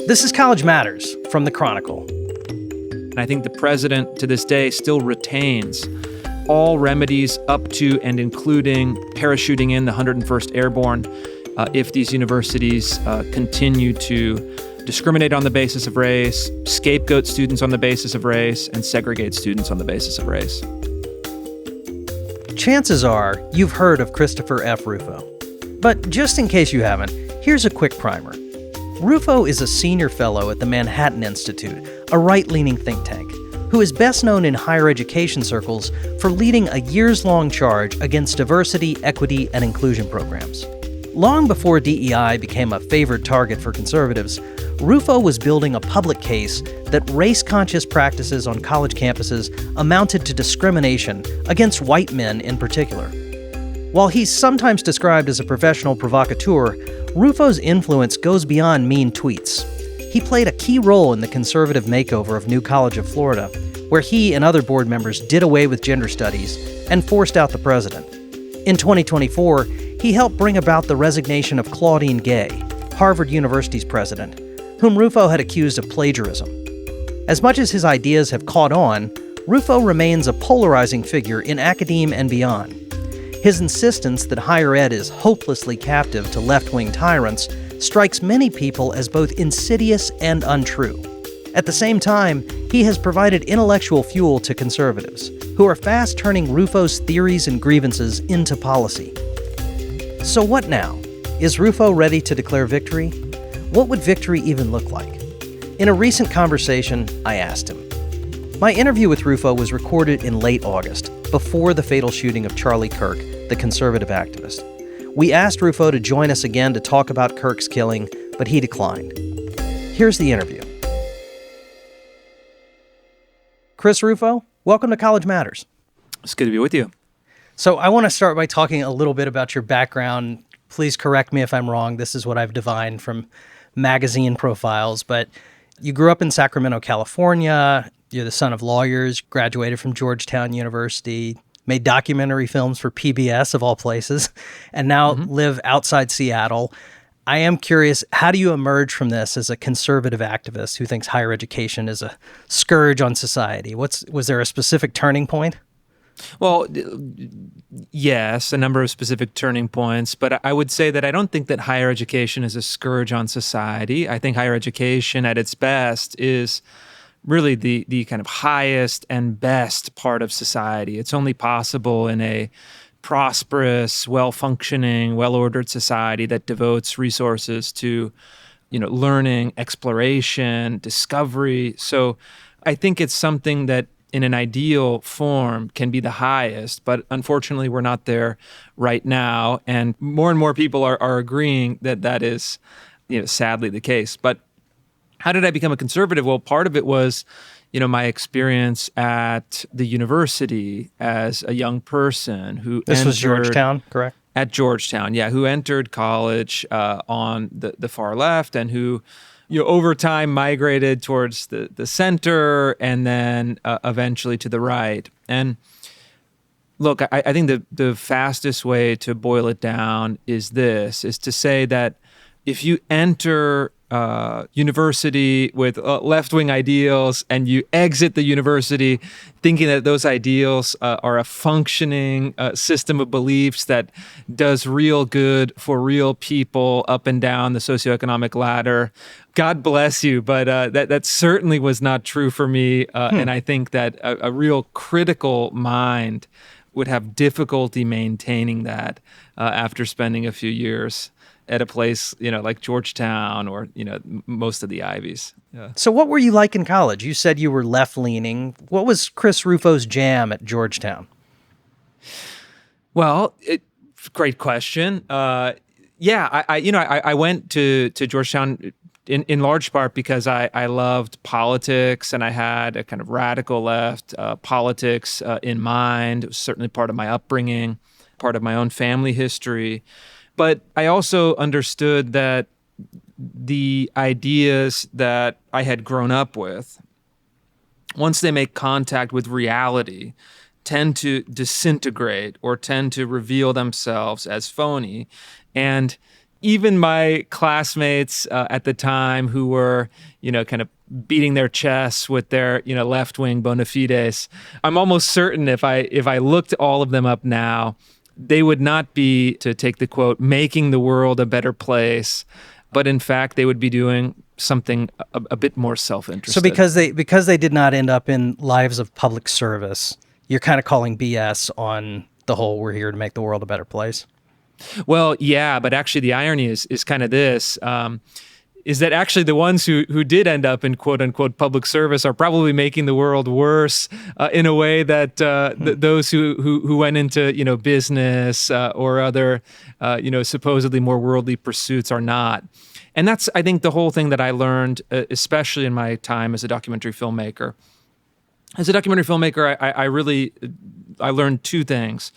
This is College Matters from the Chronicle. And I think the president to this day still retains all remedies up to and including parachuting in the 101st Airborne if these universities continue to discriminate on the basis of race, scapegoat students on the basis of race, and segregate students on the basis of race. Chances are you've heard of Christopher F. Rufo. But just in case you haven't, here's a quick primer. Rufo is a senior fellow at the Manhattan Institute, a right-leaning think tank, who is best known in higher education circles for leading a years-long charge against diversity, equity, and inclusion programs. Long before DEI became a favored target for conservatives, Rufo was building a public case that race-conscious practices on college campuses amounted to discrimination against white men in particular. While he's sometimes described as a professional provocateur, Rufo's influence goes beyond mean tweets. He played a key role in the conservative makeover of New College of Florida, where he and other board members did away with gender studies and forced out the president. In 2024, he helped bring about the resignation of Claudine Gay, Harvard University's president, whom Rufo had accused of plagiarism. As much as his ideas have caught on, Rufo remains a polarizing figure in academia and beyond. His insistence that higher ed is hopelessly captive to left-wing tyrants strikes many people as both insidious and untrue. At the same time, he has provided intellectual fuel to conservatives, who are fast turning Rufo's theories and grievances into policy. So what now? Is Rufo ready to declare victory? What would victory even look like? In a recent conversation, I asked him. My interview with Rufo was recorded in late August, before the fatal shooting of Charlie Kirk, the conservative activist. We asked Rufo to join us again to talk about Kirk's killing, but he declined. Here's the interview. Chris Rufo, welcome to College Matters. It's good to be with you. So I want to start by talking a little bit about your background. Please correct me if I'm wrong. This is what I've divined from magazine profiles, but you grew up in Sacramento, California. You're the son of lawyers, graduated from Georgetown University, made documentary films for PBS, of all places, and now live outside Seattle. I am curious, how do you emerge from this as a conservative activist who thinks higher education is a scourge on society? Was there a specific turning point? Well, yes, a number of specific turning points, but I would say that I don't think that higher education is a scourge on society. I think higher education at its best is really the kind of highest and best part of society. It's only possible in a prosperous, well-functioning, well-ordered society that devotes resources to, learning, exploration, discovery. So I think it's something that in an ideal form can be the highest, but unfortunately we're not there right now. And more people are agreeing that is, sadly the case. But how did I become a conservative? Well, part of it was, my experience at the university as a young person who This was Georgetown, correct? At Georgetown, yeah, who entered college on the far left and who, over time migrated towards the center and then eventually to the right. And look, I think the fastest way to boil it down is to say that if you enter university with left-wing ideals and you exit the university thinking that those ideals are a functioning system of beliefs that does real good for real people up and down the socioeconomic ladder, God bless you. But that certainly was not true for me. And I think that a real critical mind would have difficulty maintaining that after spending a few years at a place, like Georgetown or, most of the Ivies. Yeah. So what were you like in college? You said you were left-leaning. What was Chris Rufo's jam at Georgetown? Well, great question. I went to Georgetown in large part because I loved politics and I had a kind of radical left politics in mind. It was certainly part of my upbringing, part of my own family history. But I also understood that the ideas that I had grown up with, once they make contact with reality, tend to disintegrate or tend to reveal themselves as phony. And even my classmates at the time who were, kind of beating their chests with their, left-wing bona fides, I'm almost certain if I looked all of them up now, they would not be, to take the quote, making the world a better place, but in fact, they would be doing something a bit more self-interested. So because they did not end up in lives of public service, you're kind of calling BS on the whole "we're here to make the world a better place"? Well, yeah, but actually the irony is kind of this, is that actually the ones who did end up in quote unquote public service are probably making the world worse in a way that those who went into, business or other, supposedly more worldly pursuits are not. And that's, I think, the whole thing that I learned, especially in my time as a documentary filmmaker. As a documentary filmmaker, I learned two things.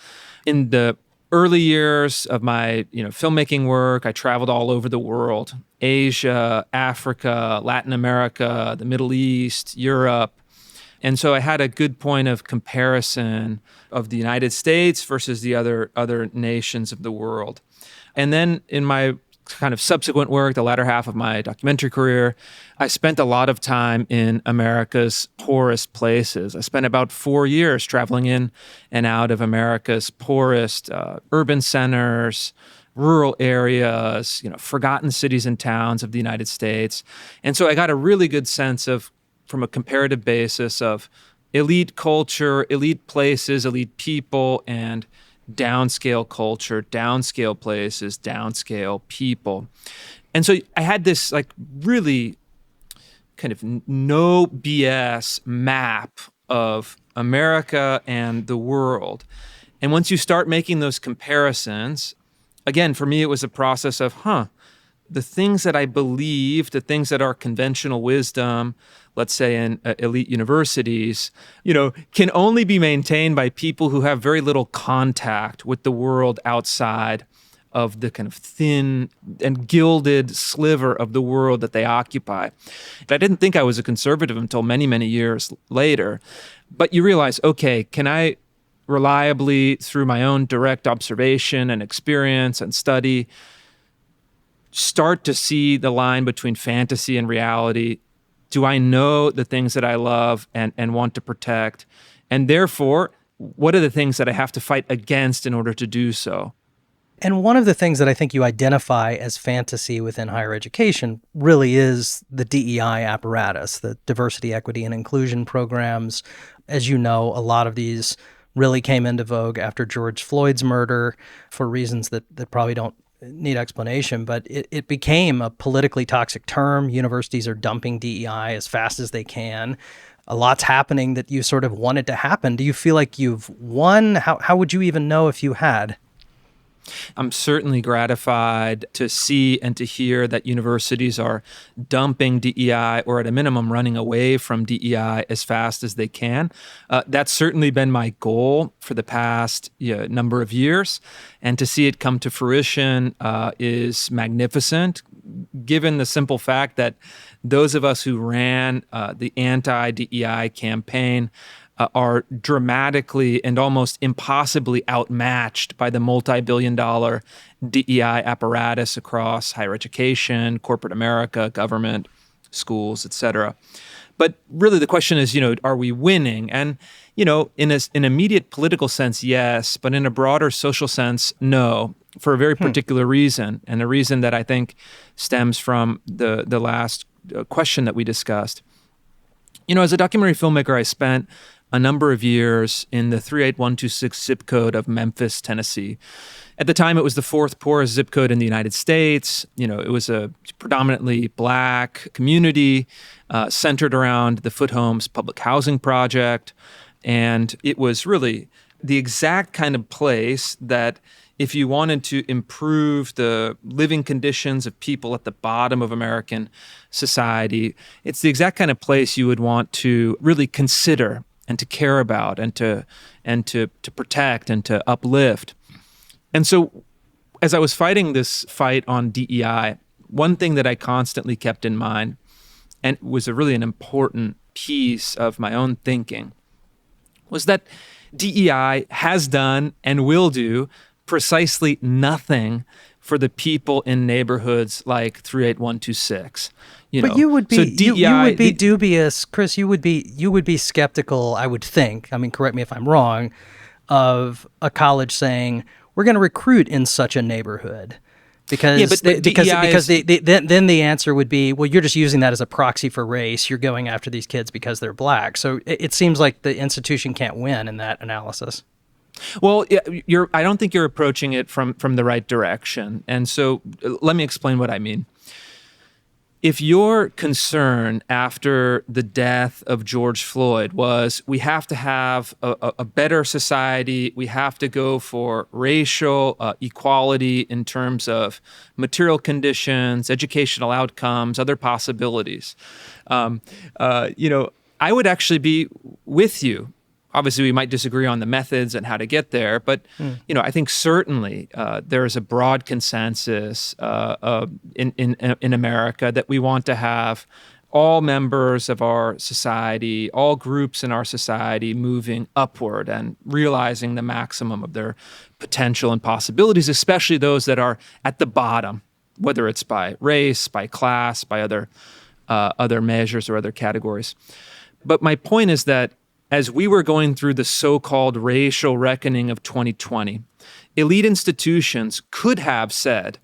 In the early years of my filmmaking work, I traveled all over the world: Asia, Africa, Latin America, the Middle East, Europe. And so I had a good point of comparison of the United States versus the other nations of the world. And then in my kind of subsequent work, the latter half of my documentary career, I spent a lot of time in America's poorest places. I spent about 4 years traveling in and out of America's poorest urban centers, rural areas, forgotten cities and towns of the United States. And so I got a really good sense of, from a comparative basis, of elite culture, elite places, elite people, and downscale culture, downscale places, downscale people. And so I had this really kind of no BS map of America and the world. And once you start making those comparisons, again, for me, it was a process of, the things that I believe, the things that are conventional wisdom, let's say in elite universities, can only be maintained by people who have very little contact with the world outside of the kind of thin and gilded sliver of the world that they occupy. But I didn't think I was a conservative until many, many years later. But you realize, okay, can I reliably, through my own direct observation and experience and study, start to see the line between fantasy and reality? Do I know the things that I love and want to protect? And therefore, what are the things that I have to fight against in order to do so? And one of the things that I think you identify as fantasy within higher education really is the DEI apparatus, the diversity, equity, and inclusion programs. As you know, a lot of these really came into vogue after George Floyd's murder for reasons that probably don't need explanation, but it became a politically toxic term. Universities are dumping DEI as fast as they can. A lot's happening that you sort of wanted to happen. Do you feel like you've won? How would you even know if you had? I'm certainly gratified to see and to hear that universities are dumping DEI, or at a minimum running away from DEI as fast as they can. That's certainly been my goal for the past number of years. And to see it come to fruition is magnificent, given the simple fact that those of us who ran the anti-DEI campaign are dramatically and almost impossibly outmatched by the multi-billion-dollar DEI apparatus across higher education, corporate America, government, schools, et cetera. But really the question is, are we winning? And, in an immediate political sense, yes, but in a broader social sense, no, for a very particular reason, and a reason that I think stems from the last question that we discussed. As a documentary filmmaker, I spent a number of years in the 38126 zip code of Memphis, Tennessee. At the time, it was the fourth poorest zip code in the United States. It was a predominantly Black community centered around the Foot Homes public housing project. And it was really the exact kind of place that if you wanted to improve the living conditions of people at the bottom of American society, it's the exact kind of place you would want to really consider and to care about and to protect and to uplift. And so as I was fighting this fight on DEI, one thing that I constantly kept in mind, and was really an important piece of my own thinking, was that DEI has done and will do precisely nothing for the people in neighborhoods like 38126. But you would be So you would be dubious, Chris. You would be skeptical, I would think. I mean, correct me if I'm wrong, of a college saying we're going to recruit in such a neighborhood. Because then the answer would be, well, you're just using that as a proxy for race. You're going after these kids because they're black. So it seems like the institution can't win in that analysis. Well, I don't think you're approaching it from the right direction. And so let me explain what I mean. If your concern after the death of George Floyd was we have to have a better society, we have to go for racial equality in terms of material conditions, educational outcomes, other possibilities, I would actually be with you. Obviously, we might disagree on the methods and how to get there, but I think certainly there is a broad consensus in America that we want to have all members of our society, all groups in our society moving upward and realizing the maximum of their potential and possibilities, especially those that are at the bottom, whether it's by race, by class, by other measures or other categories. But my point is that as we were going through the so-called racial reckoning of 2020, elite institutions could have said,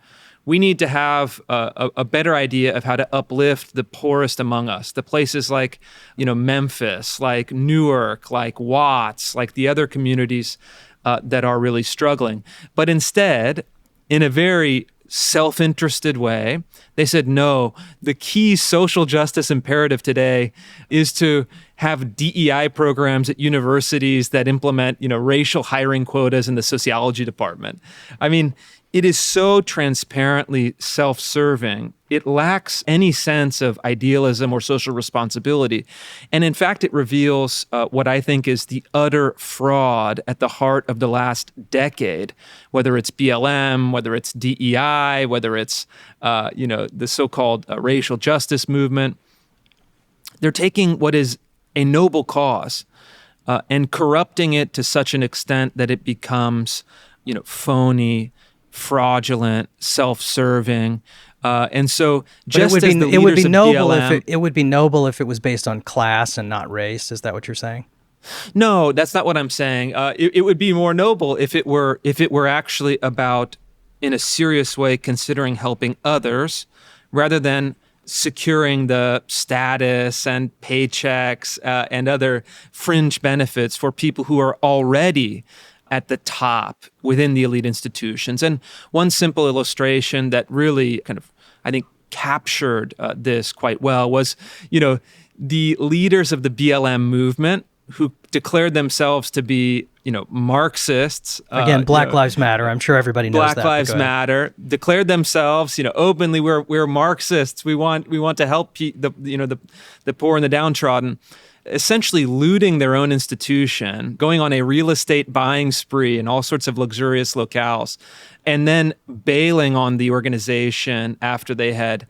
we need to have a better idea of how to uplift the poorest among us, the places like, Memphis, like Newark, like Watts, like the other communities that are really struggling. But instead, in a very self-interested way, they said, no, the key social justice imperative today is to have DEI programs at universities that implement, racial hiring quotas in the sociology department. I mean, it is so transparently self-serving. It lacks any sense of idealism or social responsibility. And in fact, it reveals what I think is the utter fraud at the heart of the last decade, whether it's BLM, whether it's DEI, whether it's, the so-called racial justice movement. They're taking what is a noble cause and corrupting it to such an extent that it becomes, phony, fraudulent, self-serving, and so just as the leaders of BLM, it would be noble if it was based on class and not race. Is that what you're saying? No, that's not what I'm saying. It would be more noble if it were actually about, in a serious way, considering helping others rather than securing the status and paychecks and other fringe benefits for people who are already at the top within the elite institutions. And one simple illustration that really kind of, I think, captured this quite well was, the leaders of the BLM movement who declared themselves to be, Marxists. Again, Black Lives Matter. I'm sure everybody knows that. Black Lives Matter declared themselves, openly, we're Marxists. We want to help the poor and the downtrodden. Essentially looting their own institution, going on a real estate buying spree in all sorts of luxurious locales, and then bailing on the organization after they had,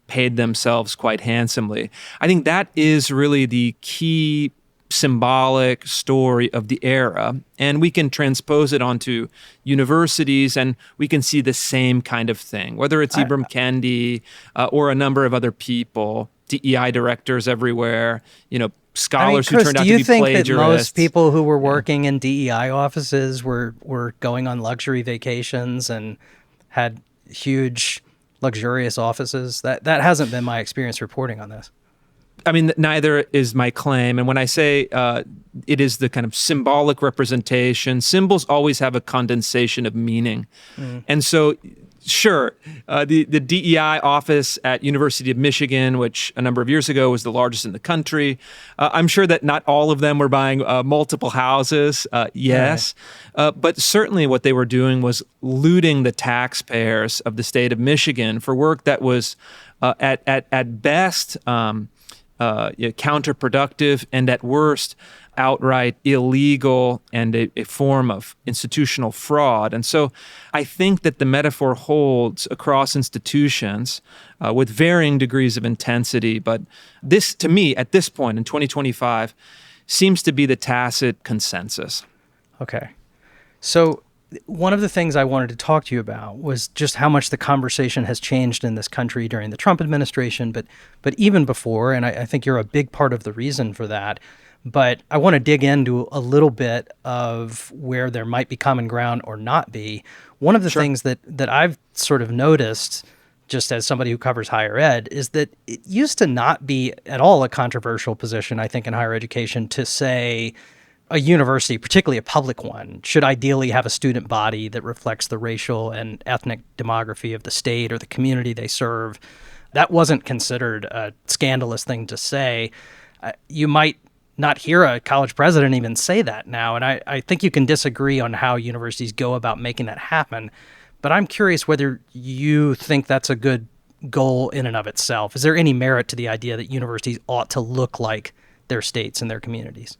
paid themselves quite handsomely. I think that is really the key symbolic story of the era, and we can transpose it onto universities, and we can see the same kind of thing, whether it's Ibram Kendi or a number of other people. DEI directors everywhere, scholars Chris, who turned out to be plagiarists. Do you think that most people who were working in DEI offices were going on luxury vacations and had huge, luxurious offices? That hasn't been my experience reporting on this. I mean, neither is my claim. And when I say it is the kind of symbolic representation, symbols always have a condensation of meaning. And so, sure, the DEI office at University of Michigan, which a number of years ago was the largest in the country, I'm sure that not all of them were buying multiple houses, yes. But certainly what they were doing was looting the taxpayers of the state of Michigan for work that was at best counterproductive and at worst outright illegal and a form of institutional fraud. And so I think that the metaphor holds across institutions with varying degrees of intensity. But this, to me, at this point in 2025, seems to be the tacit consensus. Okay. So one of the things I wanted to talk to you about was just how much the conversation has changed in this country during the Trump administration, but even before, and I think you're a big part of the reason for that. But I want to dig into a little bit of where there might be common ground or not be. One of the things that I've sort of noticed, just as somebody who covers higher ed, is that it used to not be at all a controversial position, I think, in higher education to say a university, particularly a public one, should ideally have a student body that reflects the racial and ethnic demography of the state or the community they serve. That wasn't considered a scandalous thing to say. You might not hear a college president even say that now, and I think you can disagree on how universities go about making that happen, but I'm curious whether you think that's a good goal in and of itself. Is there any merit to the idea that universities ought to look like their states and their communities?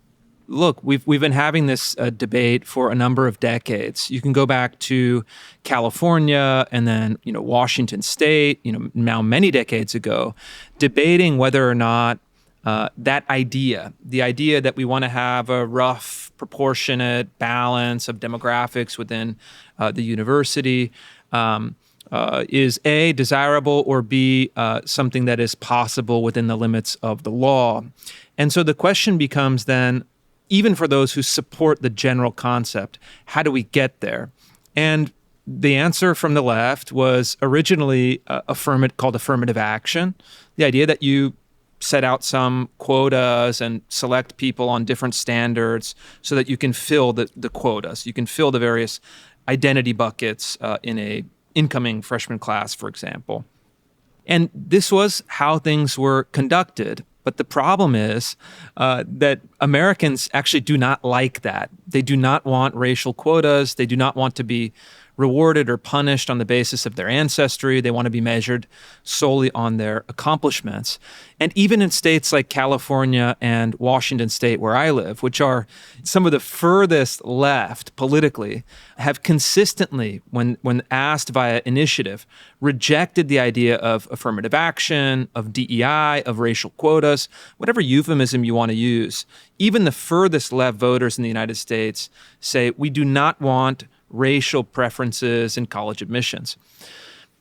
Look, we've been having this debate for a number of decades. You can go back to California and then, Washington State, now many decades ago, debating whether or not that idea, the idea that we want to have a rough, proportionate balance of demographics within the university, is A, desirable, or B, something that is possible within the limits of the law. And so the question becomes then, even for those who support the general concept, how do we get there? And the answer from the left was originally called affirmative action, the idea that you set out some quotas and select people on different standards so that you can fill the quotas. You can fill the various identity buckets in a incoming freshman class, for example. And this was how things were conducted. But the problem is that Americans actually do not like that. They do not want racial quotas. They do not want to be rewarded or punished on the basis of their ancestry. They want to be measured solely on their accomplishments. And even in states like California and Washington State, where I live, which are some of the furthest left politically, have consistently, when asked via initiative, rejected the idea of affirmative action, of DEI, of racial quotas, whatever euphemism you want to use. Even the furthest left voters in the United States say we do not want racial preferences in college admissions.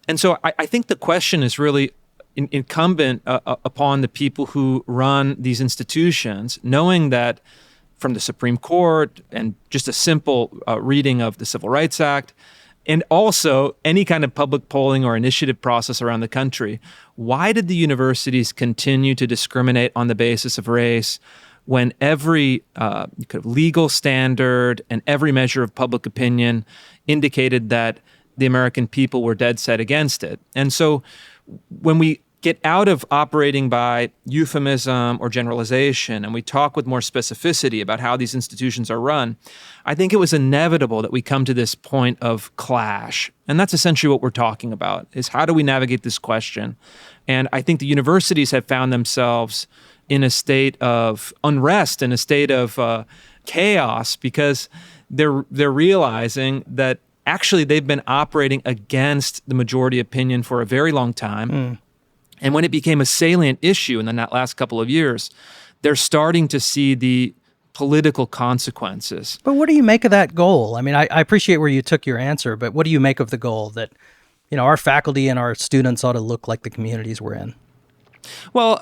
And so I think the question is really incumbent upon the people who run these institutions, knowing that from the Supreme Court and just a simple reading of the Civil Rights Act, and also any kind of public polling or initiative process around the country, why did the universities continue to discriminate on the basis of race when every legal standard and every measure of public opinion indicated that the American people were dead set against it? And so when we get out of operating by euphemism or generalization and we talk with more specificity about how these institutions are run, I think it was inevitable that we come to this point of clash. And that's essentially what we're talking about, is how do we navigate this question? And I think the universities have found themselves in a state of unrest, in a state of chaos, because they're realizing that actually they've been operating against the majority opinion for a very long time. And when it became a salient issue in the last couple of years, they're starting to see the political consequences. But what do you make of that goal? I mean, I appreciate where you took your answer, but what do you make of the goal that, our faculty and our students ought to look like the communities we're in? Well,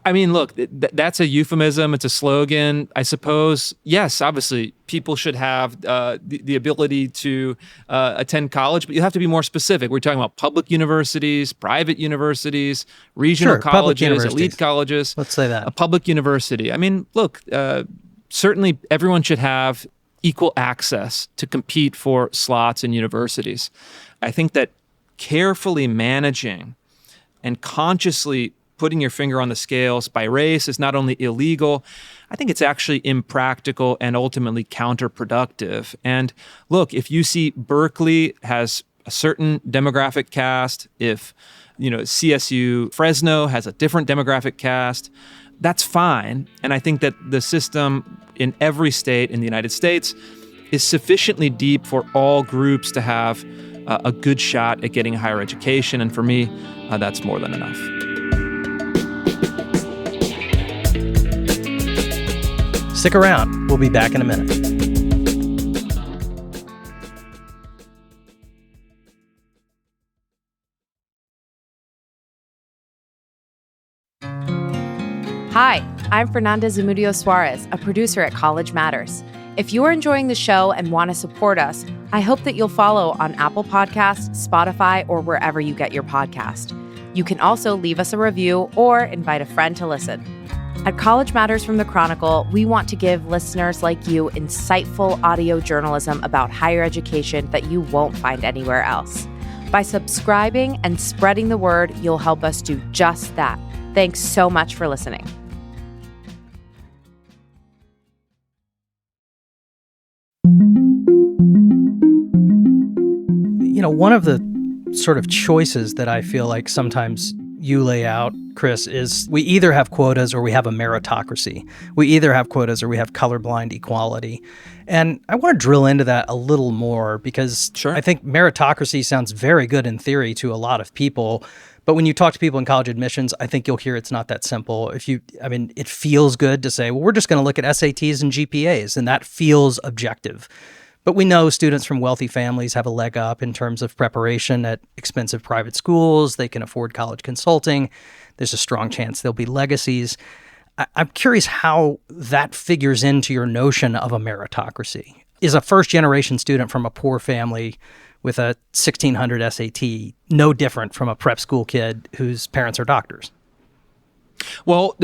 I mean, look, that's a euphemism. It's a slogan, I suppose. Yes, obviously, people should have the ability to attend college, but you have to be more specific. We're talking about public universities, private universities, regional colleges, elite colleges. Let's say that. A public university. I mean, look, certainly everyone should have equal access to compete for slots in universities. I think that carefully managing and consciously putting your finger on the scales by race is not only illegal, I think it's actually impractical and ultimately counterproductive. And look, if you see Berkeley has a certain demographic cast, if CSU Fresno has a different demographic cast, that's fine. And I think that the system in every state in the United States is sufficiently deep for all groups to have a good shot at getting a higher education. And for me, that's more than enough. Stick around. We'll be back in a minute. Hi, I'm Fernanda Zamudio Suarez, a producer at College Matters. If you're enjoying the show and want to support us, I hope that you'll follow on Apple Podcasts, Spotify, or wherever you get your podcast. You can also leave us a review or invite a friend to listen. At College Matters from the Chronicle, we want to give listeners like you insightful audio journalism about higher education that you won't find anywhere else. By subscribing and spreading the word, you'll help us do just that. Thanks so much for listening. One of the sort of choices that I feel like sometimes you lay out, Chris, is we either have quotas or we have a meritocracy. We either have quotas or we have colorblind equality. And I want to drill into that a little more because I think meritocracy sounds very good in theory to a lot of people. But when you talk to people in college admissions, I think you'll hear it's not that simple. It feels good to say, well, we're just going to look at SATs and GPAs, and that feels objective. But we know students from wealthy families have a leg up in terms of preparation at expensive private schools. They can afford college consulting. There's a strong chance there'll be legacies. I'm curious how that figures into your notion of a meritocracy. Is a first-generation student from a poor family with a 1600 SAT no different from a prep school kid whose parents are doctors? Well,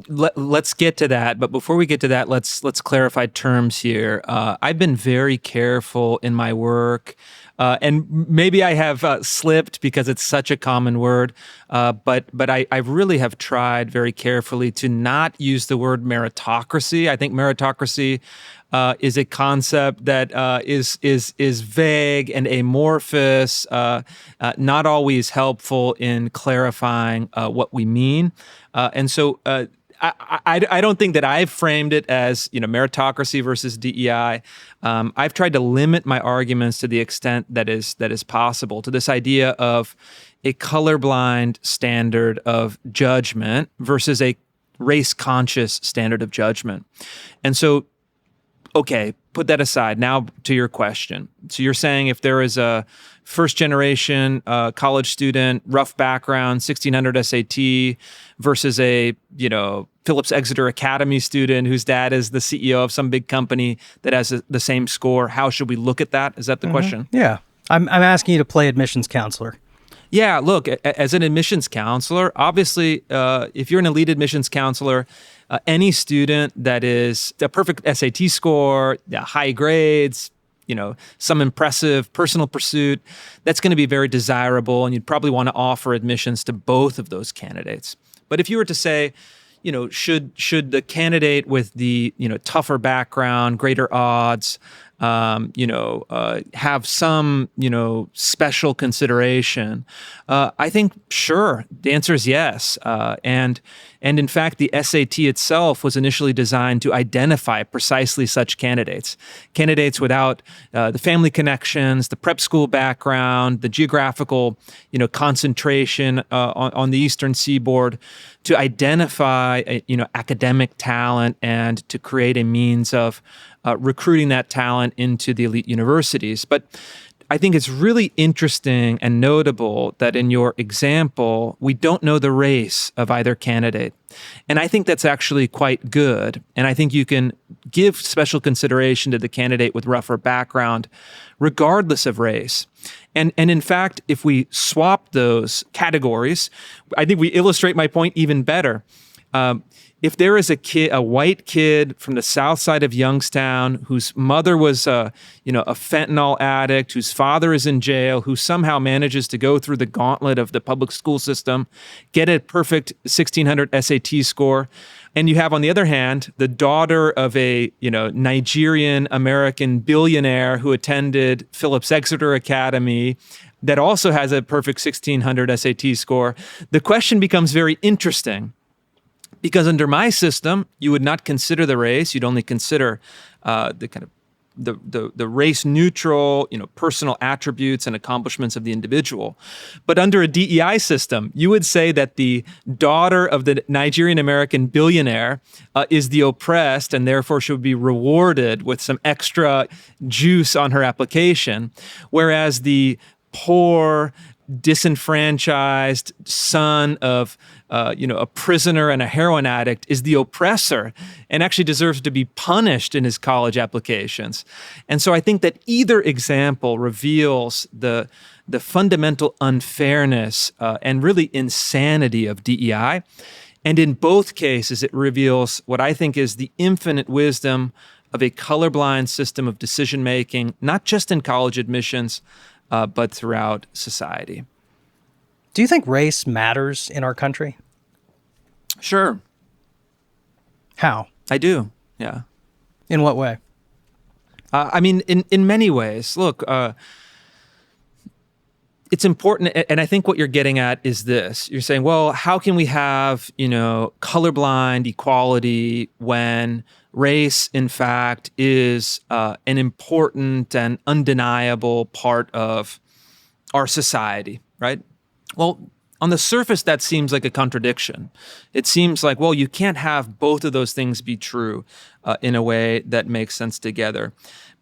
let's get to that. But before we get to that, let's clarify terms here. I've been very careful in my work, and maybe I have slipped because it's such a common word. But I really have tried very carefully to not use the word meritocracy. I think meritocracy is a concept that is vague and amorphous, not always helpful in clarifying what we mean. And so I don't think that I've framed it as meritocracy versus DEI. I've tried to limit my arguments to the extent that is possible to this idea of a colorblind standard of judgment versus a race-conscious standard of judgment. And so, okay, put that aside. Now to your question. So you're saying if there is a first-generation college student, rough background, 1600 SAT, versus a Phillips Exeter Academy student whose dad is the CEO of some big company that has the same score, how should we look at that? Is that the question? Yeah. I'm asking you to play admissions counselor. Yeah, look, as an admissions counselor, obviously, if you're an elite admissions counselor, any student that is a perfect SAT score, high grades, some impressive personal pursuit, that's going to be very desirable, and you'd probably want to offer admissions to both of those candidates. But if you were to say, should the candidate with the tougher background, greater odds, have some special consideration, I think sure. The answer is yes. And in fact, the SAT itself was initially designed to identify precisely such candidates without the family connections, the prep school background, the geographical concentration on the Eastern Seaboard, to identify academic talent and to create a means of recruiting that talent into the elite universities. But I think it's really interesting and notable that in your example, we don't know the race of either candidate. And I think that's actually quite good. And I think you can give special consideration to the candidate with rougher background, regardless of race. And in fact, if we swap those categories, I think we illustrate my point even better. If there is a white kid from the south side of Youngstown whose mother was a fentanyl addict, whose father is in jail, who somehow manages to go through the gauntlet of the public school system, get a perfect 1600 SAT score, and you have, on the other hand, the daughter of a Nigerian American billionaire who attended Phillips Exeter Academy, that also has a perfect 1600 SAT score, the question becomes very interesting. Because under my system, you would not consider the race. You'd only consider the kind of the race neutral, personal attributes and accomplishments of the individual. But under a DEI system, you would say that the daughter of the Nigerian American billionaire is the oppressed and therefore should be rewarded with some extra juice on her application, whereas the poor, disenfranchised son of, a prisoner and a heroin addict is the oppressor and actually deserves to be punished in his college applications. And so I think that either example reveals the fundamental unfairness and really insanity of DEI. And in both cases, it reveals what I think is the infinite wisdom of a colorblind system of decision-making, not just in college admissions, but throughout society. Do you think race matters in our country? Sure. How? I do, yeah. In what way? In many ways. Look, it's important, and I think what you're getting at is this. You're saying, well, how can we have, colorblind equality when race, in fact, is an important and undeniable part of our society, right? Well, on the surface, that seems like a contradiction. It seems like, well, you can't have both of those things be true in a way that makes sense together.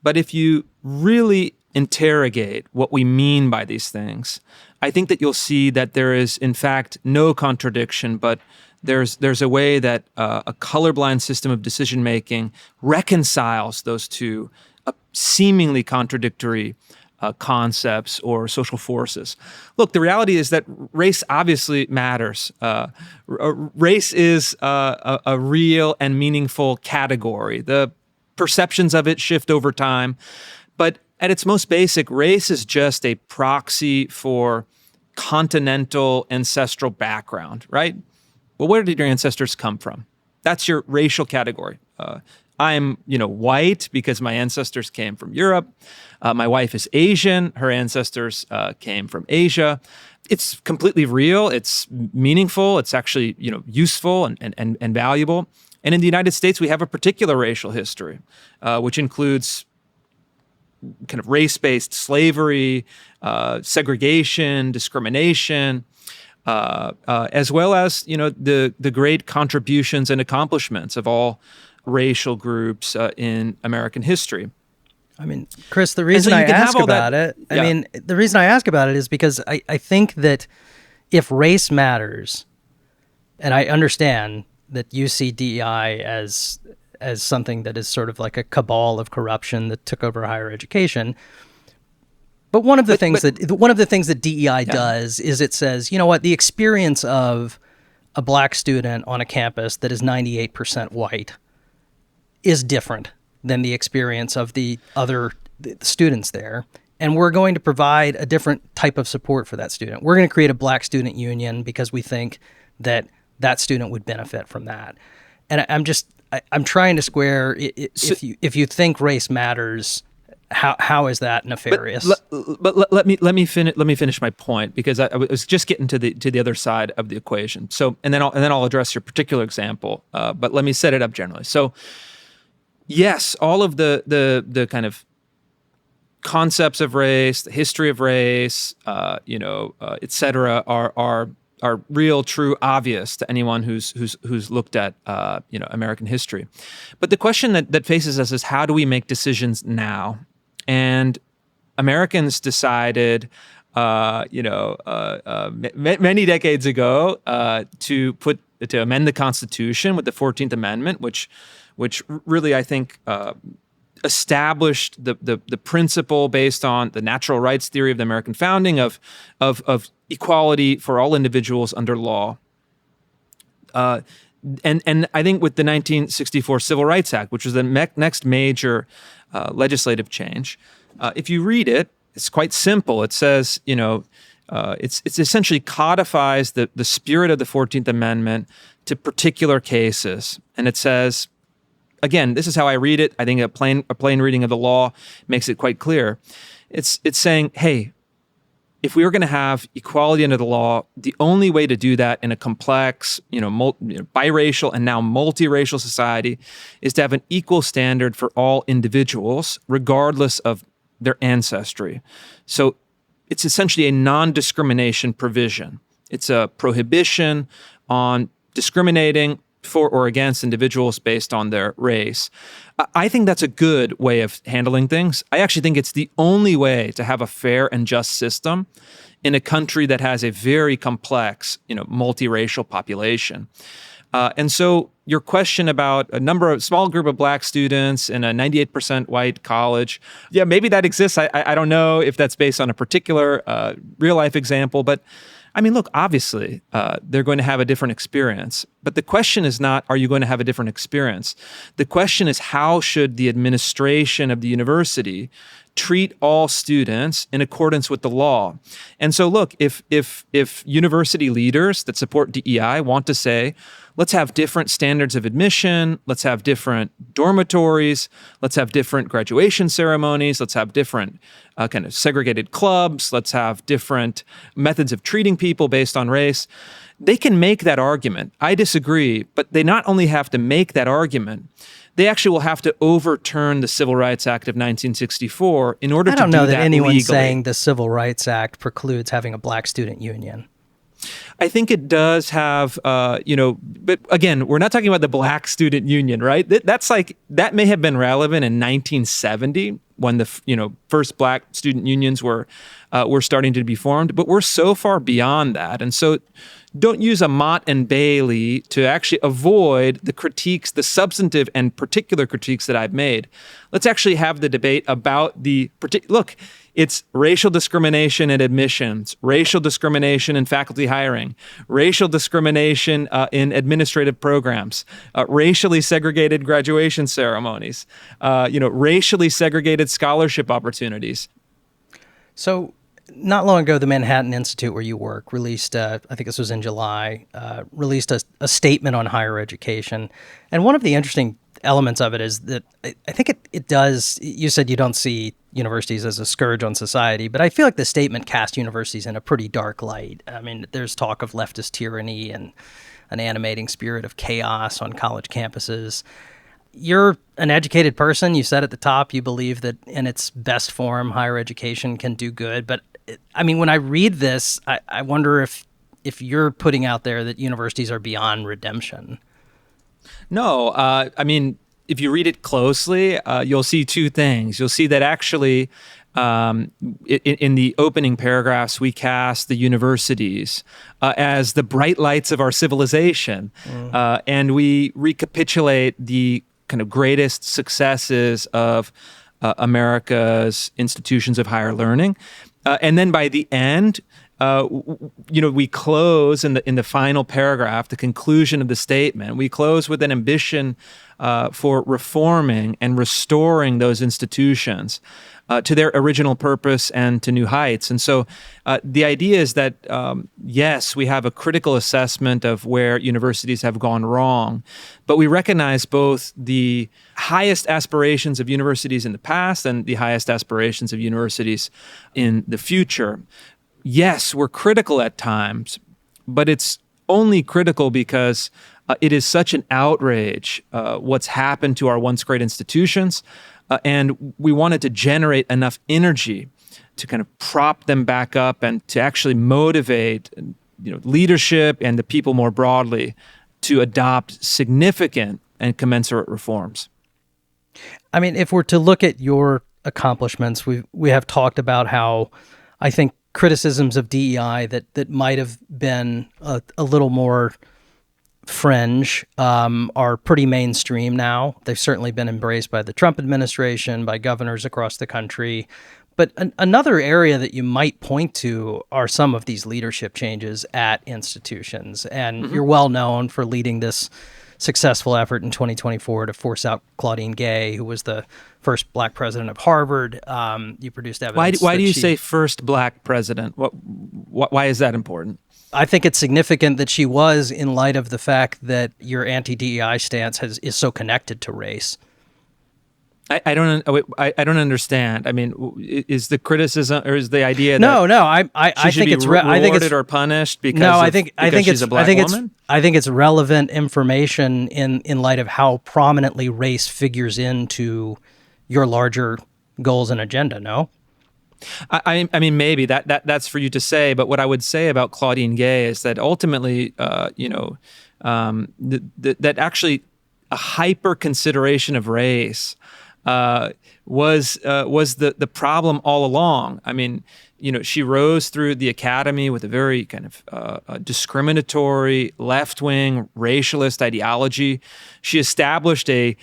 But if you really interrogate what we mean by these things, I think that you'll see that there is, in fact, no contradiction, but there's a way that a colorblind system of decision-making reconciles those two seemingly contradictory concepts or social forces. Look, the reality is that race obviously matters. Race is a real and meaningful category. The perceptions of it shift over time, but at its most basic, race is just a proxy for continental ancestral background, right? Well, where did your ancestors come from? That's your racial category. I'm, white because my ancestors came from Europe. My wife is Asian. Her ancestors came from Asia. It's completely real. It's meaningful. It's actually, useful and valuable. And in the United States, we have a particular racial history, which includes kind of race-based slavery, segregation, discrimination, as well as the great contributions and accomplishments of all racial groups in American history. I mean, Chris, the reason I ask about it is because I think that if race matters, and I understand that you see DEI as something that is sort of like a cabal of corruption that took over higher education. But one of the things that DEI does is it says, you know what, the experience of a black student on a campus that is 98% white is different than the experience of the other students there. And we're going to provide a different type of support for that student. We're going to create a black student union because we think that that student would benefit from that. And I'm trying to square if you think race matters, how is that nefarious? But let me finish my point, because I was just getting to the other side of the equation. So and then I'll address your particular example. But let me set it up generally. So yes, all of the kind of concepts of race, the history of race, et cetera, are real, true, obvious to anyone who's looked at American history. But the question that faces us is, how do we make decisions now? And Americans decided, many decades ago, to amend the Constitution with the 14th Amendment, which really, I think, established the principle based on the natural rights theory of the American founding of equality for all individuals under law. And I think with the 1964 Civil Rights Act, which was the next major legislative change, if you read it, it's quite simple. It says, it's essentially codifies the spirit of the 14th Amendment to particular cases. And it says, again, this is how I read it. I think a plain reading of the law makes it quite clear. It's saying, hey, if we were going to have equality under the law, the only way to do that in a complex, biracial and now multiracial society is to have an equal standard for all individuals, regardless of their ancestry. So it's essentially a non-discrimination provision. It's a prohibition on discriminating for or against individuals based on their race. I think that's a good way of handling things. I actually think it's the only way to have a fair and just system in a country that has a very complex, multiracial population. And so your question about a small group of black students in a 98% white college, yeah, maybe that exists. I don't know if that's based on a particular real life example, but I mean, look, obviously, they're going to have a different experience. But the question is not, are you going to have a different experience? The question is, how should the administration of the university treat all students in accordance with the law? And so, look, if university leaders that support DEI want to say, let's have different standards of admission, let's have different dormitories, let's have different graduation ceremonies, let's have different kind of segregated clubs, let's have different methods of treating people based on race, they can make that argument. I disagree, but they not only have to make that argument, they actually will have to overturn the Civil Rights Act of 1964 in order to do that legally. I don't know that anyone's saying the Civil Rights Act precludes having a black student union. I think it does have, but again, we're not talking about the Black Student Union, right? That may have been relevant in 1970 when the first black student unions were starting to be formed, but we're so far beyond that, and so don't use a Mott and Bailey to actually avoid the critiques, the substantive and particular critiques that I've made. Let's actually have the debate about look. It's racial discrimination in admissions, racial discrimination in faculty hiring, racial discrimination in administrative programs, racially segregated graduation ceremonies, racially segregated scholarship opportunities. So not long ago, the Manhattan Institute, where you work, released, I think this was in July, released a statement on higher education. And one of the interesting elements of it is that I think it does, you said you don't see universities as a scourge on society, but I feel like the statement cast universities in a pretty dark light. I mean, there's talk of leftist tyranny and an animating spirit of chaos on college campuses. You're an educated person. You said at the top you believe that in its best form, higher education can do good. But I mean, when I read this, I wonder if you're putting out there that universities are beyond redemption. No, I mean, if you read it closely, you'll see two things. You'll see that actually in the opening paragraphs, we cast the universities as the bright lights of our civilization. And we recapitulate the kind of greatest successes of America's institutions of higher learning. And then by the end, we close in the final paragraph, the conclusion of the statement. We close with an ambition for reforming and restoring those institutions to their original purpose and to new heights. And so the idea is that, yes, we have a critical assessment of where universities have gone wrong, but we recognize both the highest aspirations of universities in the past and the highest aspirations of universities in the future. Yes, we're critical at times, but it's only critical because it is such an outrage what's happened to our once great institutions, and we wanted to generate enough energy to kind of prop them back up and to actually motivate leadership and the people more broadly to adopt significant and commensurate reforms. I mean, if we're to look at your accomplishments, we have talked about how I think criticisms of DEI that might have been a little more fringe are pretty mainstream now. They've certainly been embraced by the Trump administration, by governors across the country. But another area that you might point to are some of these leadership changes at institutions. And you're well known for leading this successful effort in 2024 to force out Claudine Gay, who was the first black president of Harvard. You produced evidence. Why do you say first black president? Why is that important? I think it's significant that she was, in light of the fact that your anti-DEI stance is so connected to race. I don't understand. I mean, is the criticism or is the idea that I think it's rewarded or punished because she's a black woman? I think it's relevant information in light of how prominently race figures into your larger goals and agenda. No. I mean, maybe that's for you to say, but what I would say about Claudine Gay is that ultimately, that actually a hyper consideration of race was the problem all along. I mean, she rose through the academy with a very kind of discriminatory, left-wing, racialist ideology. She established a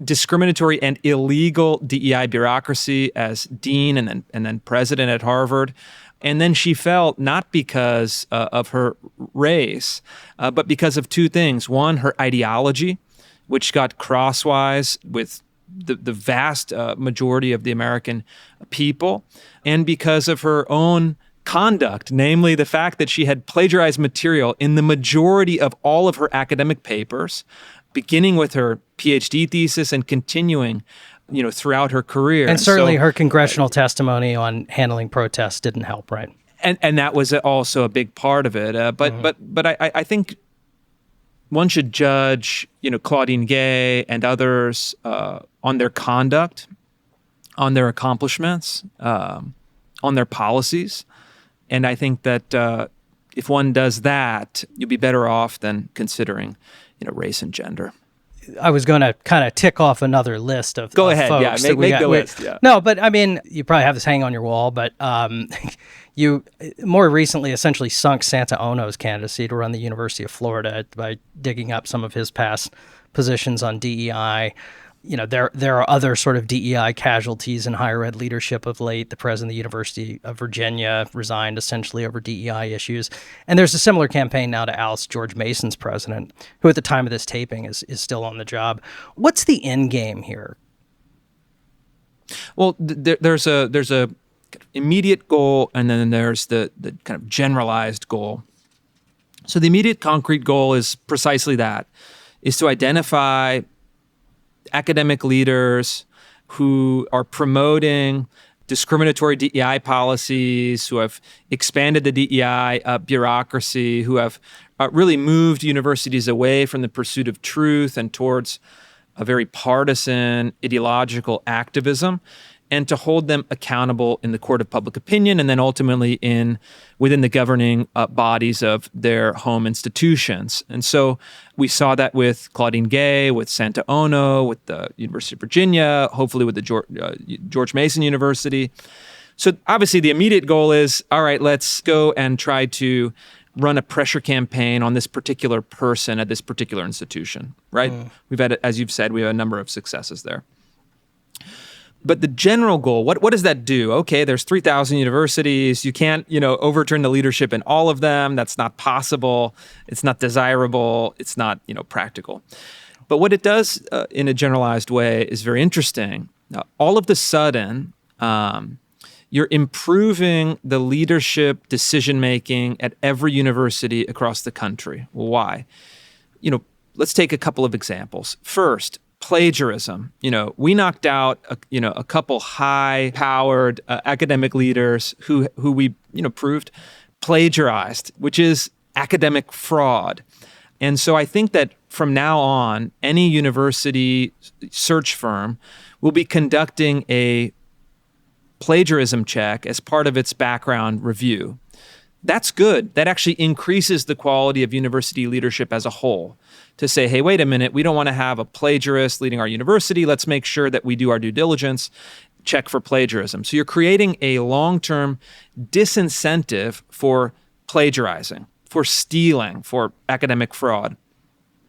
discriminatory and illegal DEI bureaucracy as dean and then president at Harvard. And then she fell not because of her race, but because of two things. One, her ideology, which got crosswise with the vast majority of the American people, and because of her own conduct, namely the fact that she had plagiarized material in the majority of all of her academic papers, beginning with her PhD thesis and continuing throughout her career. And certainly her congressional testimony on handling protests didn't help, right? And that was also a big part of it. But I think one should judge, Claudine Gay and others on their conduct, on their accomplishments, on their policies. And I think that if one does that, you'll be better off than considering, race and gender. I was going to kind of tick off another list of Go ahead, folks yeah, make the list. Yeah. No, but I mean, you probably have this hanging on your wall, but you more recently essentially sunk Santa Ono's candidacy to run the University of Florida by digging up some of his past positions on DEI. There are other sort of DEI casualties in higher ed leadership of late. The president of the University of Virginia resigned essentially over DEI issues. And there's a similar campaign now to oust George Mason's president, who at the time of this taping is still on the job. What's the end game here? Well, there's a immediate goal, and then there's the kind of generalized goal. So the immediate concrete goal is precisely that, is to identify academic leaders who are promoting discriminatory DEI policies, who have expanded the DEI bureaucracy, who have really moved universities away from the pursuit of truth and towards a very partisan ideological activism, and to hold them accountable in the court of public opinion, and then ultimately within the governing bodies of their home institutions. And so we saw that with Claudine Gay, with Santa Ono, with the University of Virginia, hopefully with the George Mason University. So obviously the immediate goal is, all right, let's go and try to run a pressure campaign on this particular person at this particular institution, right? We've had, as you've said, we have a number of successes there. But the general goal, what does that do? Okay, there's 3,000 universities. You can't, overturn the leadership in all of them. That's not possible. It's not desirable. It's not, practical. But what it does in a generalized way is very interesting. All of the sudden, you're improving the leadership decision-making at every university across the country. Well, why? Let's take a couple of examples. First, plagiarism. We knocked out a couple high-powered academic leaders who we proved plagiarized, which is academic fraud. And so I think that from now on, any university search firm will be conducting a plagiarism check as part of its background review. That's good. That actually increases the quality of university leadership as a whole. To say, hey, wait a minute, we don't want to have a plagiarist leading our university. Let's make sure that we do our due diligence, check for plagiarism. So you're creating a long-term disincentive for plagiarizing, for stealing, for academic fraud.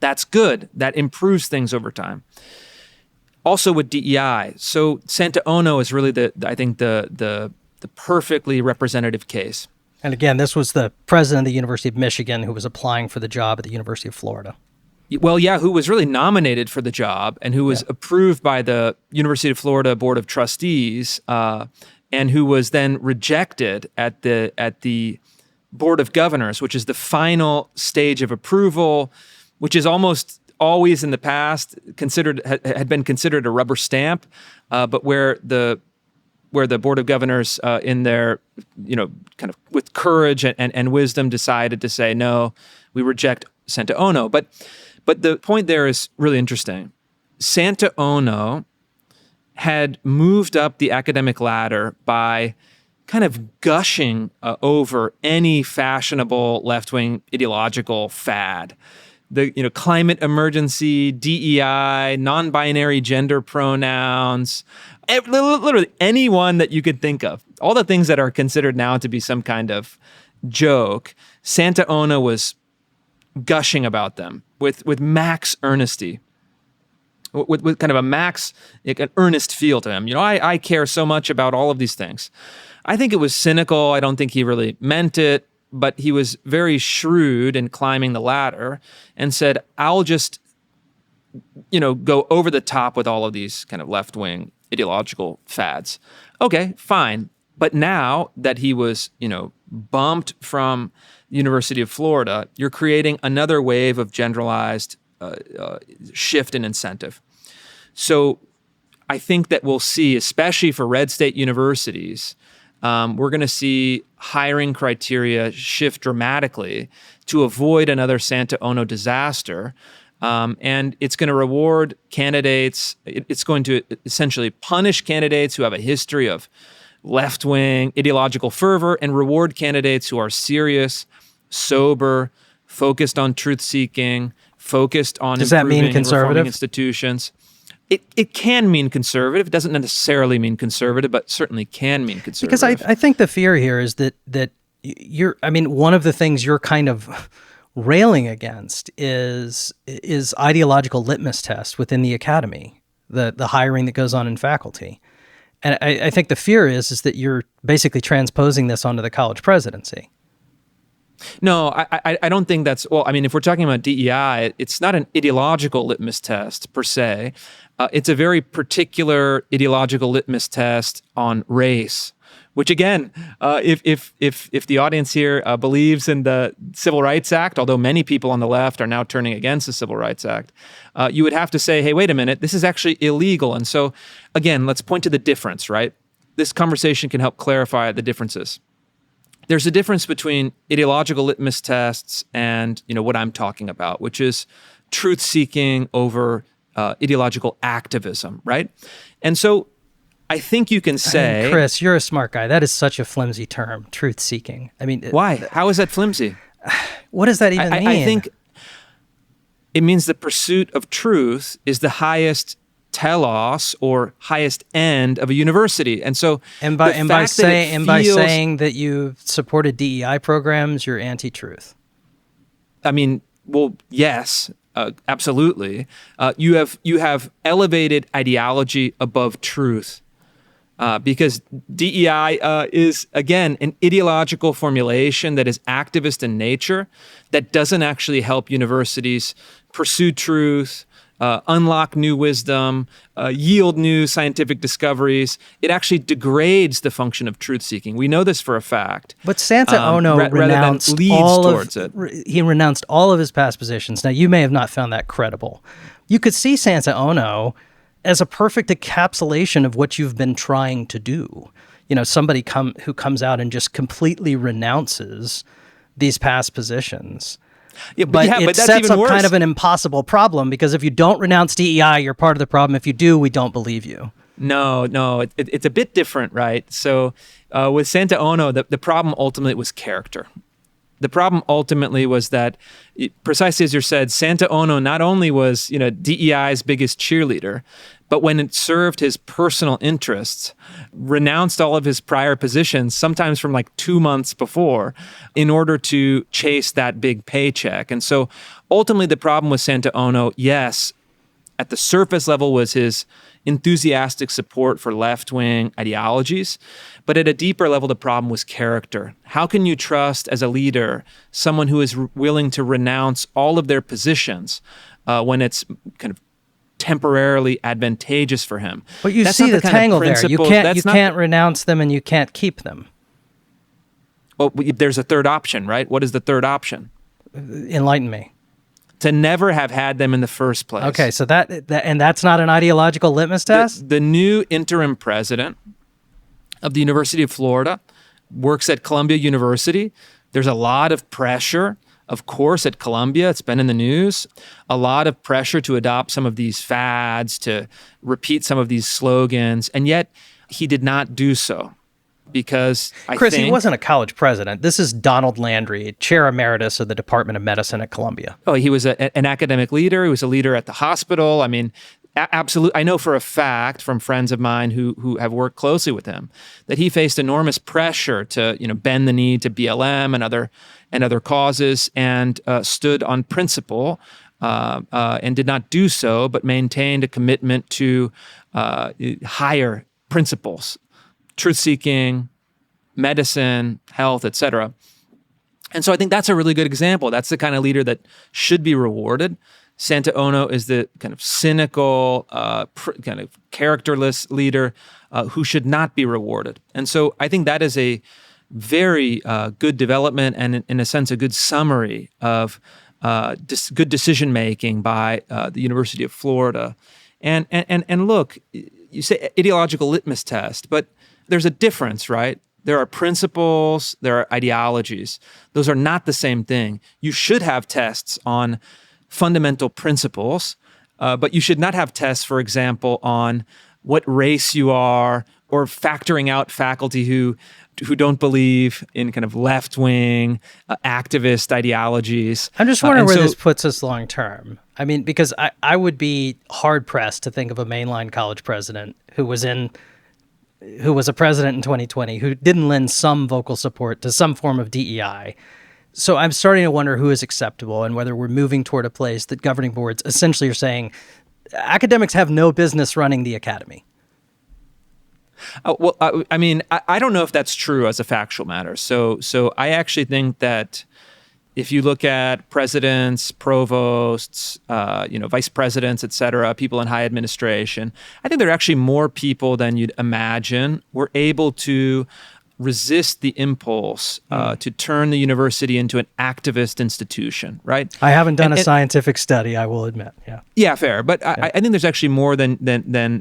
That's good. That improves things over time. Also with DEI, so Santa Ono is really the perfectly representative case. And again, this was the president of the University of Michigan who was applying for the job at the University of Florida. Well, yeah, who was really nominated for the job and who was approved by the University of Florida Board of Trustees, and who was then rejected at the Board of Governors, which is the final stage of approval, which is almost always in the past had been considered a rubber stamp, but where the Board of Governors in their, kind of with courage and wisdom decided to say, no, we reject Santa Ono. But the point there is really interesting. Santa Ono had moved up the academic ladder by kind of gushing over any fashionable left-wing ideological fad. the climate emergency, DEI, non-binary gender pronouns, literally anyone that you could think of. All the things that are considered now to be some kind of joke, Santa Ono was gushing about them with max earnesty, with kind of a max, like an earnest feel to him. I care so much about all of these things. I think it was cynical. I don't think he really meant it, but he was very shrewd in climbing the ladder and said, I'll just, go over the top with all of these kind of left-wing ideological fads. Okay, fine. But now that he was, bumped from the University of Florida, you're creating another wave of generalized shift in incentive. So I think that we'll see, especially for red state universities, we're going to see hiring criteria shift dramatically to avoid another Santa Ono disaster. And it's going to reward candidates. It's going to essentially punish candidates who have a history of left-wing ideological fervor and reward candidates who are serious, sober, focused on truth-seeking, focused on Does that mean improving and conservative? reforming institutions. It can mean conservative. It doesn't necessarily mean conservative, but certainly can mean conservative. Because I think the fear here is that one of the things you're kind of railing against is ideological litmus tests within the academy, the hiring that goes on in faculty. And I think the fear is that you're basically transposing this onto the college presidency. No, I don't think that's... Well, if we're talking about DEI, it's not an ideological litmus test per se. It's a very particular ideological litmus test on race, which again, if the audience here believes in the Civil Rights Act, although many people on the left are now turning against the Civil Rights Act, you would have to say, hey, wait a minute, this is actually illegal. And so, again, let's point to the difference, right? This conversation can help clarify the differences. There's a difference between ideological litmus tests and what I'm talking about, which is truth-seeking over ideological activism, right? And so I think you can say... Chris, you're a smart guy. That is such a flimsy term, truth-seeking. Why? How is that flimsy? What does that even mean? I think it means the pursuit of truth is the highest telos or highest end of a university. And so by saying that you supported DEI programs, you're anti-truth. Well, yes, absolutely. You have elevated ideology above truth. Because DEI is, again, an ideological formulation that is activist in nature, that doesn't actually help universities pursue truth, unlock new wisdom, yield new scientific discoveries. It actually degrades the function of truth-seeking. We know this for a fact. But Santa Ono renounced he renounced all of his past positions. Now, you may have not found that credible. You could see Santa Ono as a perfect encapsulation of what you've been trying to do. Somebody who comes out and just completely renounces these past positions. But it that's sets even up worse. kind of an impossible problem, because if you don't renounce DEI, you're part of the problem. If you do, we don't believe you. No, it's a bit different, right? So with Santa Ono, the problem ultimately was character. The problem ultimately was that, precisely as you said, Santa Ono not only was DEI's biggest cheerleader, but when it served his personal interests, renounced all of his prior positions, sometimes from like 2 months before, in order to chase that big paycheck. And so ultimately the problem with Santa Ono, yes, at the surface level was his enthusiastic support for left-wing ideologies, but at a deeper level, the problem was character. How can you trust as a leader someone who is willing to renounce all of their positions when it's kind of temporarily advantageous for him? But you see the tangle there. You can't renounce them and you can't keep them. Well, there's a third option, right? What is the third option? Enlighten me. To never have had them in the first place. Okay, so that's not an ideological litmus test? The new interim president of the University of Florida works at Columbia University. There's a lot of pressure, of course, at Columbia. It's been in the news. A lot of pressure to adopt some of these fads, to repeat some of these slogans, and yet he did not do so. because Chris, he wasn't a college president. This is Donald Landry, chair emeritus of the Department of Medicine at Columbia. Oh, he was an academic leader. He was a leader at the hospital. I mean, absolutely. I know for a fact from friends of mine who have worked closely with him that he faced enormous pressure to bend the knee to BLM and other causes, and stood on principle and did not do so, but maintained a commitment to higher principles, truth-seeking, medicine, health, etc. And so I think that's a really good example. That's the kind of leader that should be rewarded. Santa Ono is the kind of cynical, kind of characterless leader who should not be rewarded. And so I think that is a very good development and, in a sense, a good summary of good decision-making by the University of Florida. And look, you say ideological litmus test, but there's a difference, right? There are principles, there are ideologies. Those are not the same thing. You should have tests on fundamental principles, but you should not have tests, for example, on what race you are, or factoring out faculty who don't believe in kind of left-wing activist ideologies. I'm just wondering where this puts us long term. I mean, because I would be hard-pressed to think of a mainline college president who was a president in 2020 who didn't lend some vocal support to some form of DEI. So I'm starting to wonder who is acceptable and whether we're moving toward a place that governing boards essentially are saying academics have no business running the academy. I mean, I don't know if that's true as a factual matter. So I actually think that if you look at presidents, provosts, vice presidents, et cetera, people in high administration, I think there are actually more people than you'd imagine were able to resist the impulse to turn the university into an activist institution, right? I haven't done a scientific study, I will admit. Yeah, fair. But I think there's actually more than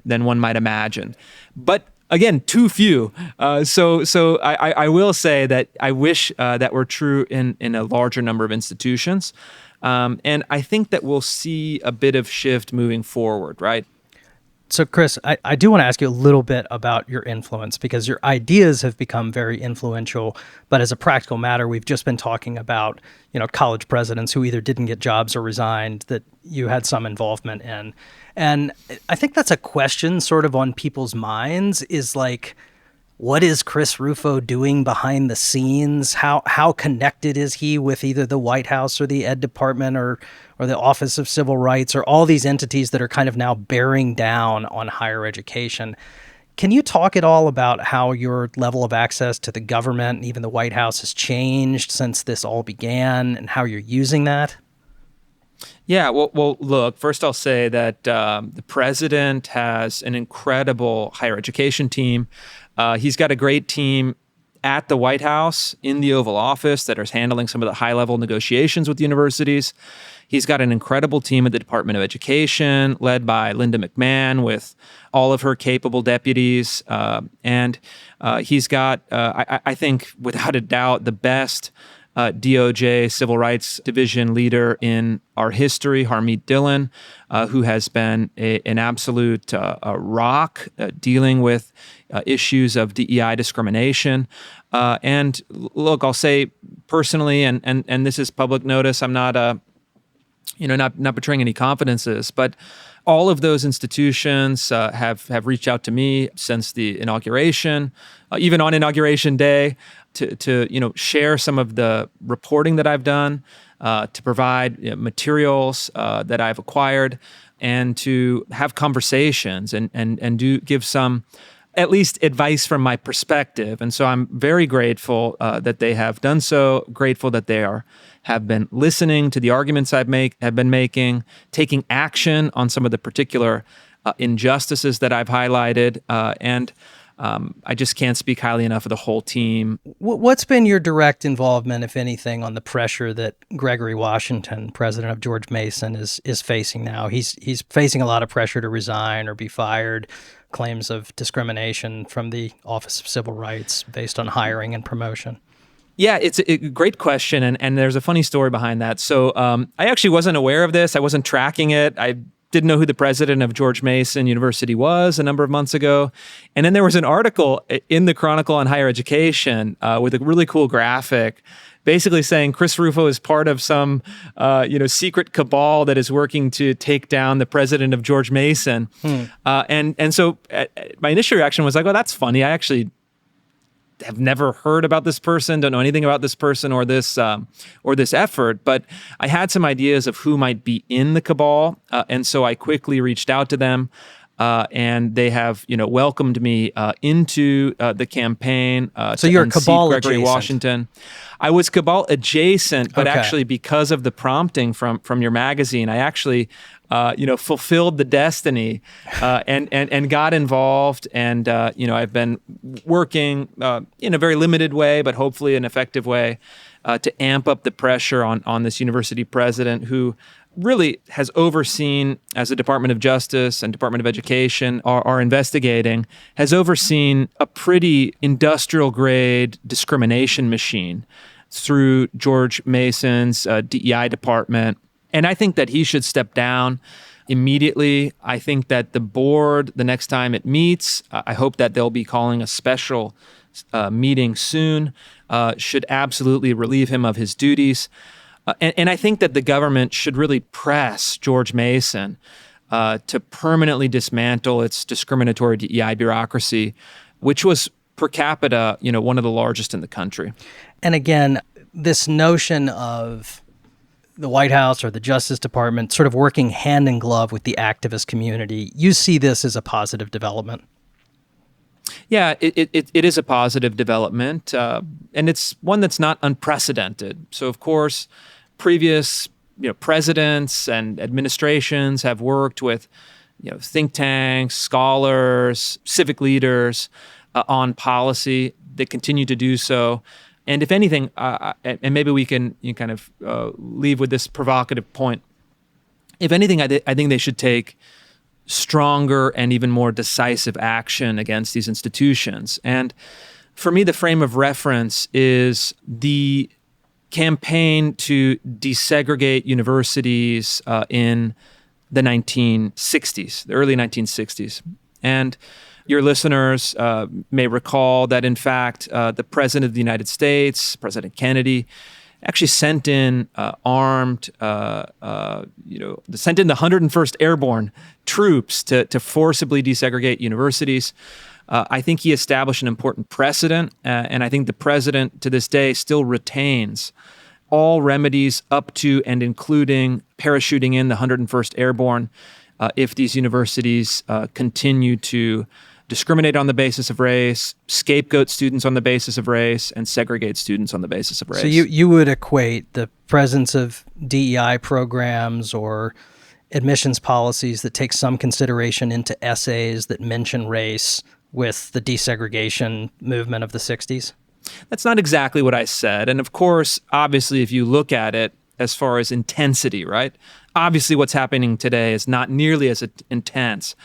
one might imagine. But again, too few. So I will say that I wish that were true in a larger number of institutions. And I think that we'll see a bit of shift moving forward, right? So, Chris, I do want to ask you a little bit about your influence, because your ideas have become very influential. But as a practical matter, we've just been talking about, college presidents who either didn't get jobs or resigned that you had some involvement in. And I think that's a question sort of on people's minds is like, what is Chris Rufo doing behind the scenes? How connected is he with either the White House or the Ed Department or the Office of Civil Rights or all these entities that are kind of now bearing down on higher education? Can you talk at all about how your level of access to the government and even the White House has changed since this all began and how you're using that? Yeah, well, look, first I'll say that the president has an incredible higher education team. He's got a great team at the White House in the Oval Office that is handling some of the high-level negotiations with universities. He's got an incredible team at the Department of Education led by Linda McMahon with all of her capable deputies. And he's got, I think, without a doubt, the best DOJ Civil Rights Division leader in our history, Harmeet Dillon, who has been an absolute rock dealing with issues of DEI discrimination. And look, I'll say personally, and this is public notice, I'm not not betraying any confidences, but all of those institutions have reached out to me since the inauguration, even on Inauguration Day, to share some of the reporting that I've done, to provide materials that I've acquired, and to have conversations and do give some at least advice from my perspective. And so I'm very grateful that they have done so, grateful that they have been listening to the arguments have been making, taking action on some of the particular injustices that I've highlighted, and I just can't speak highly enough of the whole team. What's been your direct involvement, if anything, on the pressure that Gregory Washington, president of George Mason, is facing now? He's facing a lot of pressure to resign or be fired, claims of discrimination from the Office of Civil Rights based on hiring and promotion. Yeah, it's a great question, and there's a funny story behind that. So I actually wasn't aware of this. I wasn't tracking it. I didn't know who the president of George Mason University was a number of months ago. And then there was an article in the Chronicle on Higher Education with a really cool graphic basically saying Chris Rufo is part of some secret cabal that is working to take down the president of George Mason. And so my initial reaction was like, oh, that's funny. I actually have never heard about this person, don't know anything about this person or this effort, but I had some ideas of who might be in the cabal, and so I quickly reached out to them, and they have welcomed me into the campaign. So you're cabal Gregory adjacent. Washington. I was cabal adjacent, but Okay. actually because of the prompting from your magazine, I actually fulfilled the destiny and got involved. And, I've been working in a very limited way, but hopefully an effective way to amp up the pressure on this university president who really has overseen, as the Department of Justice and Department of Education are investigating, has overseen a pretty industrial grade discrimination machine through George Mason's DEI department. And I think that he should step down immediately. I think that the board, the next time it meets, I hope that they'll be calling a special meeting soon, should absolutely relieve him of his duties. And I think that the government should really press George Mason to permanently dismantle its discriminatory DEI bureaucracy, which was per capita, one of the largest in the country. And again, this notion of the White House or the Justice Department sort of working hand in glove with the activist community, you see this as a positive development? Yeah, it is a positive development, and it's one that's not unprecedented. So, of course, previous presidents and administrations have worked with think tanks, scholars, civic leaders on policy. They continue to do so. And if anything, and maybe we can kind of leave with this provocative point. If anything, I think they should take stronger and even more decisive action against these institutions. And for me, the frame of reference is the campaign to desegregate universities in the 1960s, the early 1960s. And your listeners may recall that, in fact, the President of the United States, President Kennedy, actually sent in armed, sent in the 101st Airborne troops to forcibly desegregate universities. I think he established an important precedent, and I think the president to this day still retains all remedies up to and including parachuting in the 101st Airborne if these universities continue to discriminate on the basis of race, scapegoat students on the basis of race, and segregate students on the basis of race. So you would equate the presence of DEI programs or admissions policies that take some consideration into essays that mention race with the desegregation movement of the 60s? That's not exactly what I said. And of course, obviously, if you look at it as far as intensity, right? Obviously, what's happening today is not nearly as intense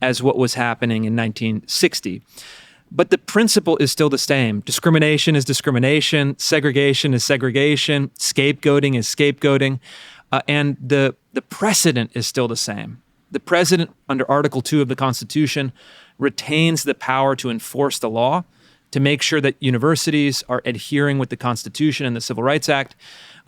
as what was happening in 1960. But the principle is still the same. Discrimination is discrimination. Segregation is segregation. Scapegoating is scapegoating. And the precedent is still the same. The president, under Article 2 of the Constitution, retains the power to enforce the law, to make sure that universities are adhering with the Constitution and the Civil Rights Act.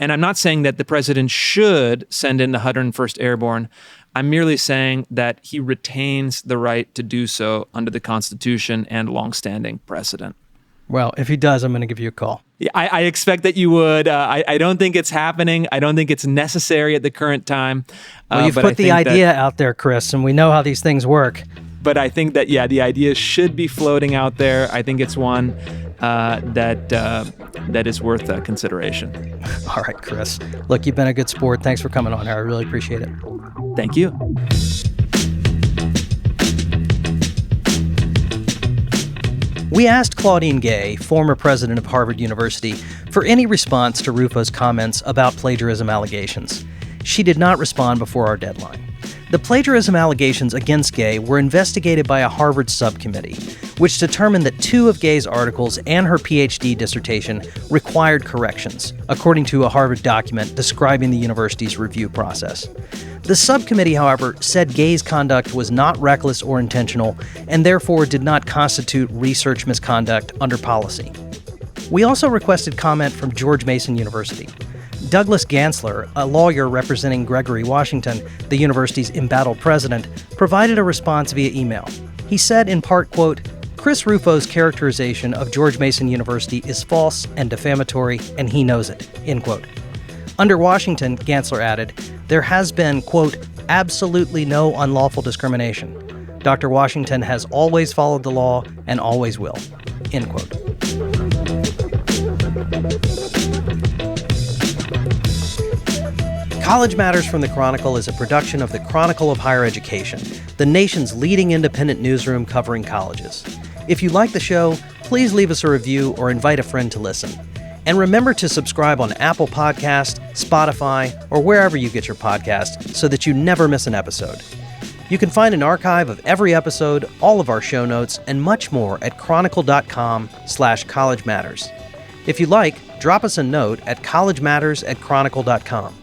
And I'm not saying that the president should send in the 101st Airborne. I'm merely saying that he retains the right to do so under the Constitution and longstanding precedent. Well, if he does, I'm going to give you a call. Yeah, I expect that you would. I don't think it's happening. I don't think it's necessary at the current time. Well, you've put the idea out there, Chris, and we know how these things work. But I think that, the idea should be floating out there. I think it's one that is worth consideration. All right, Chris. Look, you've been a good sport. Thanks for coming on here. I really appreciate it. Thank you. We asked Claudine Gay, former president of Harvard University, for any response to Rufo's comments about plagiarism allegations. she did not respond before our deadline. The plagiarism allegations against Gay were investigated by a Harvard subcommittee, which determined that 2 of Gay's articles and her PhD dissertation required corrections, according to a Harvard document describing the university's review process. The subcommittee, however, said Gay's conduct was not reckless or intentional, and therefore did not constitute research misconduct under policy. We also requested comment from George Mason University. Douglas Gansler, a lawyer representing Gregory Washington, the university's embattled president, provided a response via email. He said in part, quote, "Chris Rufo's characterization of George Mason University is false and defamatory, and he knows it," end quote. Under Washington, Gansler added, there has been, quote, "absolutely no unlawful discrimination. Dr. Washington has always followed the law and always will," end quote. College Matters from the Chronicle is a production of the Chronicle of Higher Education, the nation's leading independent newsroom covering colleges. If you like the show, please leave us a review or invite a friend to listen. And remember to subscribe on Apple Podcasts, Spotify, or wherever you get your podcasts so that you never miss an episode. You can find an archive of every episode, all of our show notes, and much more at chronicle.com/College Matters. If you like, drop us a note at collegematters@chronicle.com.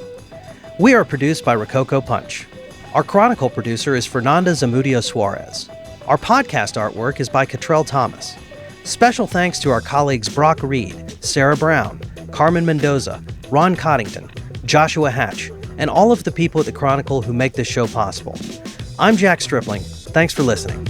We are produced by Rococo Punch. Our Chronicle producer is Fernanda Zamudio Suarez. Our podcast artwork is by Cottrell Thomas. Special thanks to our colleagues Brock Reed, Sarah Brown, Carmen Mendoza, Ron Coddington, Joshua Hatch, and all of the people at the Chronicle who make this show possible. I'm Jack Stripling. Thanks for listening.